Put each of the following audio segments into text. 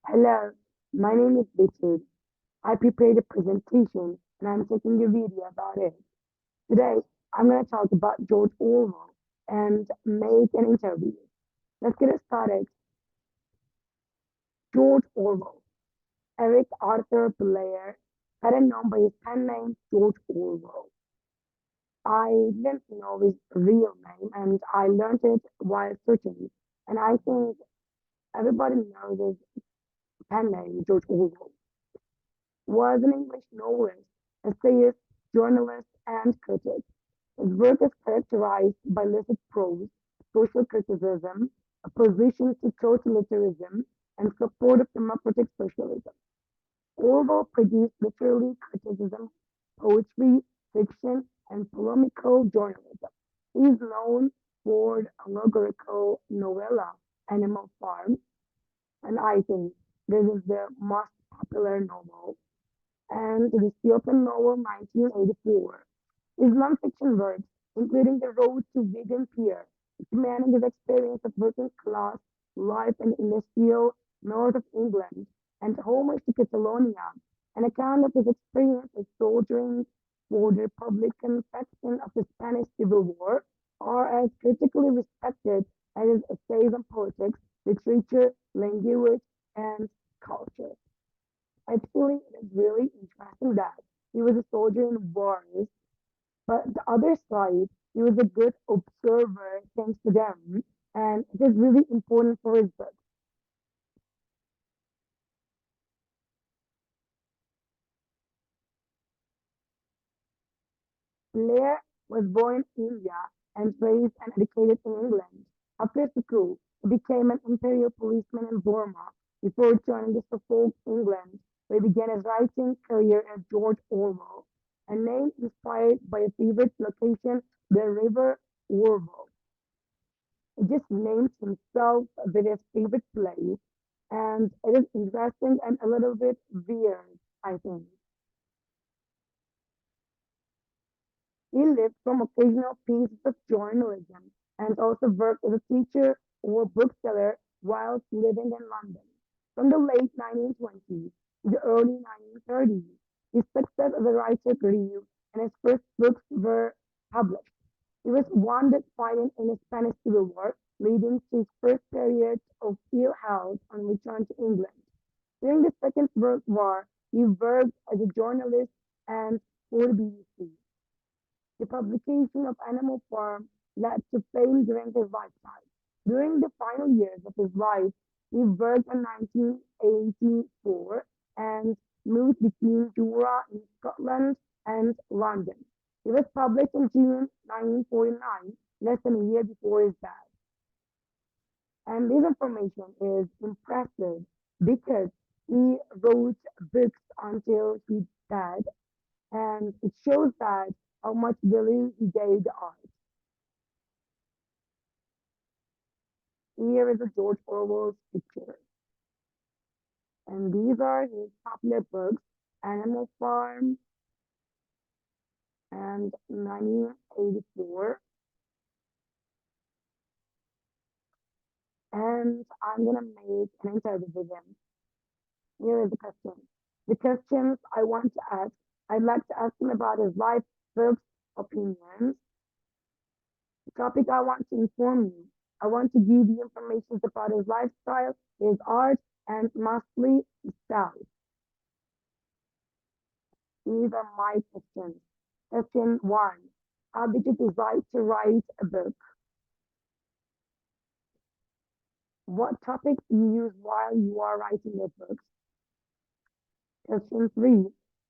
Hello, my name is Betül. I prepared a presentation and I'm taking a video about it. Today, I'm going to talk about George Orwell and make an interview. Let's get it started. George Orwell, Eric Arthur Blair, better known by his pen name George Orwell. I didn't know his real name and I learned it while searching. And I think everybody knows his pen name, George Orwell. Was an English novelist, essayist, journalist, and critic. His work is characterized by lucid prose, social criticism, opposition to totalitarianism, and support of democratic socialism. Orwell produced literary criticism, poetry, fiction, and polemical journalism. He is known for the allegorical novella Animal Farm, and I think this is the most popular novel and the dystopian novel 1984. His non-fiction works, including The Road to Vegan Peer, examining his experience of working class life in industrial north of England, and Homage to Catalonia, an account of his experience as soldiering for the Republican faction of the Spanish Civil War, are as critically respected as his essays on politics, literature, language, and culture. Actually, it is really interesting that he was a soldier in wars, but the other side, he was a good observer thanks to them, and it is really important for his book. Blair was born in India and raised and educated in England. After school, he became an imperial policeman in Burma before joining the Suffolk, England, where he began his writing career as George Orwell, a name inspired by a favorite location, the River Orwell. He just named himself with his favorite place, and it is interesting and a little bit weird, I think. He lived from occasional pieces of journalism and also worked as a teacher or bookseller whilst living in London. From the late 1920s to the early 1930s, his success as a writer grew and his first books were published. He was wounded fighting in the Spanish Civil War, leading to his first period of ill health on return to England. During the Second World War, he worked as a journalist and for the BBC. The publication of Animal Farm led to fame during his lifetime. During the final years of his life, he worked in 1984 and moved between Jura in Scotland and London. It was published in June 1949, less than a year before his death. And this information is impressive because he wrote books until he died, and it shows that how much value he gave the art. Here is a George Orwell's picture, and these are his popular books: Animal Farm and 1984. And I'm gonna make an interview with him. Here is the question. The questions I want to ask. I'd like to ask him about his life, books, opinions. The topic I want to inform you. I want to give you information about his lifestyle, his art, and mostly his style. These are my questions. Question one. How did you decide to write a book? What topics do you use while you are writing your books? Question three.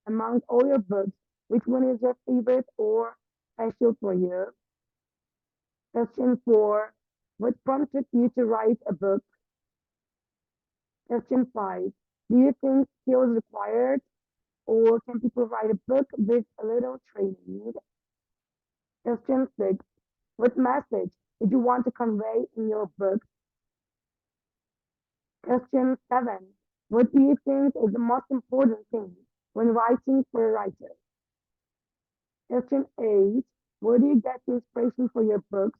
Among all your books, which one is your favorite or special for you? Question four. What prompted you to write a book? Question five. Do you think skills required or can people write a book with a little training? Question six. What message did you want to convey in your book? Question seven. What do you think is the most important thing when writing for a writer? Question eight. Where do you get the inspiration for your books?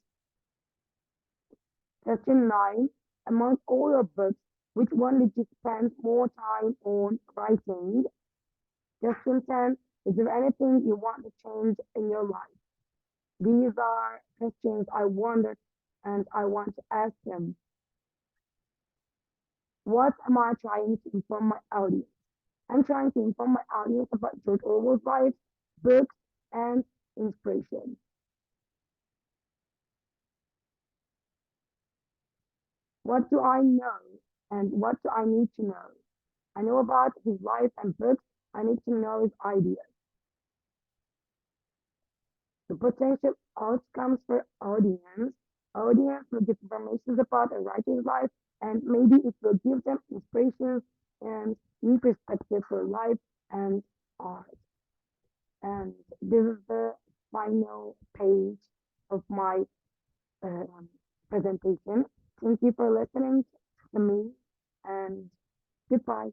Question nine. Among all your books, Which one did you spend more time on writing? Question 10. Is there anything you want to change in your life? These are questions I wondered and I want to ask them. What am I trying to inform my audience? I'm trying to inform my audience about George Orwell's life, books, and inspiration. What do I know and what do I need to know? I know about his life and books. I need to know his ideas. The potential outcomes for audience. Audience will get information about a writer's life and maybe it will give them inspirations and new perspective for life and art. And this is the final page of my um, presentation. Thank you for listening to me and goodbye.